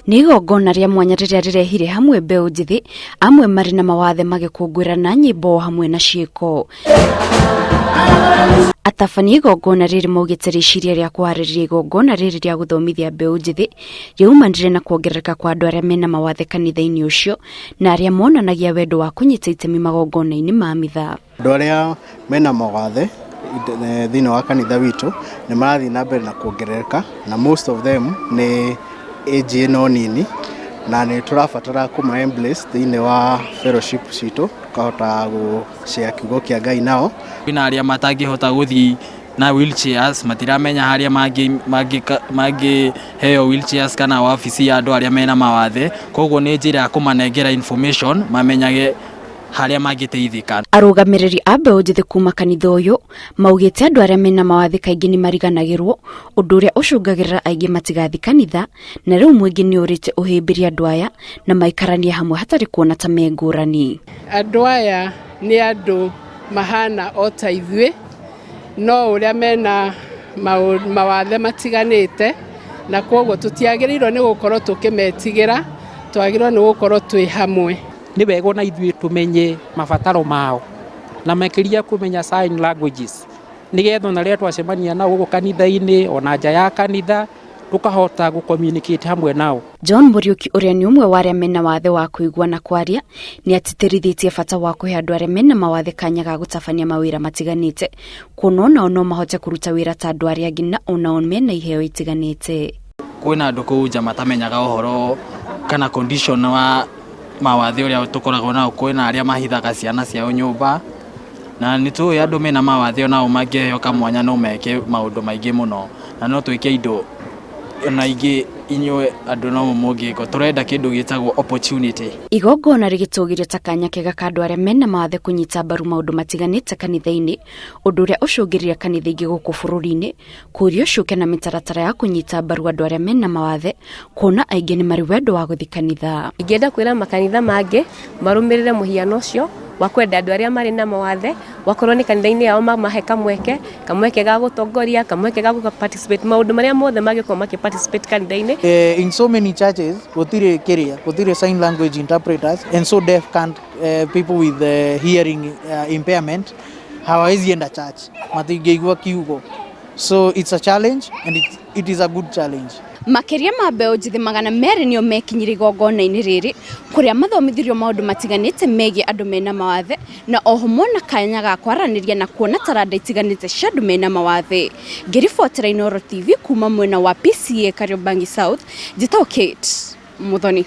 Nĩ igongona rĩa mwanya rĩrĩa rĩrehire hamwe mbeũ njĩthĩ amwe marĩ na mawathe magĩkũngũĩrana nyĩmbo hamwe na ciĩko. Atabania igongona rĩrĩ maugĩte rĩciria rĩa kũharĩrĩria igongona rĩrĩ rĩa gũthomithia mbeũ njĩthĩ rĩaumanire na kuongerereka kwa andũ arĩa mena mawathe kanitha-inĩ ũcio na arĩa monanagia wendo wa kũnyita itemi magongona-inĩ ma mitha. Andũ arĩa mena mawathe thĩinĩ wa kanitha witũ nĩ marathiĩ na mbere na kuongerereka, na most of them nĩ age ĩno nini, na nĩ tũrabatara kuma embrace thĩinĩ wa fellowship citũ tukahota gũshare kiugo kĩa Ngai nao. Kwĩna arĩa matangĩhota gũthiĩ na wheelchairs, matiramenya harĩa mangĩheo wheelchairs kana wabici ya andũ arĩa mena mawathe, koguo nĩ njĩra ya kũmanengera information mamenyage harĩa mangĩteithĩka. Arũgamĩrĩri a mbeũ njĩthĩ kuma kanitha ũyũ maugĩte andũ arĩa mena mawathe kaingĩ nĩ mariganagĩrwo, ũndũ ũrĩa ũcũngagĩrĩra aingĩ matigathi kanitha, na rĩu mũingĩ nĩ ũrĩte ũhĩmbĩria andũ aya na maikaranie hamwe hatarĩ kuona ta mengũrani. Andũ aya nĩ andũ mahana o ta ithuĩ, no ũrĩa mena mawathe matiganĩte, na koguo tũtiagĩrĩirwo nĩ gũkorwo tũkĩmetigĩra, twagĩrĩirwo nĩ gũkorwo twĩ hamwe. Nĩ wega na ithuĩ tumenye mabataro mao na makĩria kũmenya sign languages, nĩgetha na rĩrĩa twacemania nao gũkũ kanitha-inĩ ona nja ya kanitha tukahota gũ-communicate hamwe nao. John Muriuki ũrĩa nĩ ũmwe wa arĩa mena wathe wa kũigua na kwaria nĩ atĩtĩrithĩtie bata wa kũhe andũ arĩa mena mawathe kanya ga gũtabania mawĩra matiganĩte, kuona onao no mahote kũruta wĩra ta andũ arĩa angĩ na onao mena iheo itiganĩte. Kwĩna andũ kũu nja matamenyaga ũhoro kana condition wa mawathe ũrĩa tũkoragwo nao. Kwĩna arĩa mahithaga ciana ciao nyũmba, na nĩ tũĩ andũ mena mawathe onao mangĩheo kamwanya no meke maũndũ maingĩ mũno, na no twĩke indo ona ingĩ inyuĩ andũ no mũngĩko. Tũrenda kĩndũ gĩtagwo opportunity. Igongona rĩgĩtũgĩrio ta kanya kega ka andũ arĩa mena mawathe kũnyita mbaru maũndũ matiganĩte kanitha-inĩ, ũndũ ũrĩa ũcũngĩrĩria kanitha ingĩ gũkũ bũrũri-inĩ kũria ũcuke na mĩtaratara ya kũnyita mbaru andũ arĩa mena mawathe, kuona aingĩ nĩ marĩ wendo wa gũthiĩ kanitha. Ingĩenda kwĩra makanitha mangĩ marũmĩrĩre mũhiano ũcio wa kwenda andũ arĩa marĩ na mawathe, wakorwo nĩ kanitha-inĩ yao mamahe kamweke ga gũtongoria, kamweke ga participate maũndũ marĩa mothe mangĩkorwo participate kanitha-inĩ. In so many churches gũtirĩ sign language interpreters, and so deaf can't people with hearing impairment hawawezi enda church, matingĩigua kiugo. So it's a challenge and it is a good challenge. Makĩria ma mbeũ njĩthĩ 200 nĩo mekinyire igongona-inĩ rĩrĩ kũrĩa mathomithirio maũndũ matiganĩte megiĩ andũ mena mawathe, na oho mona kanya ga kwaranĩria na kuona taranda itiganĩte cia andũ mena mawathe. Ngĩribotera Inooro TV kuma mwena wa PCA Kariobangi South, njĩtagwo Kate Muthoni.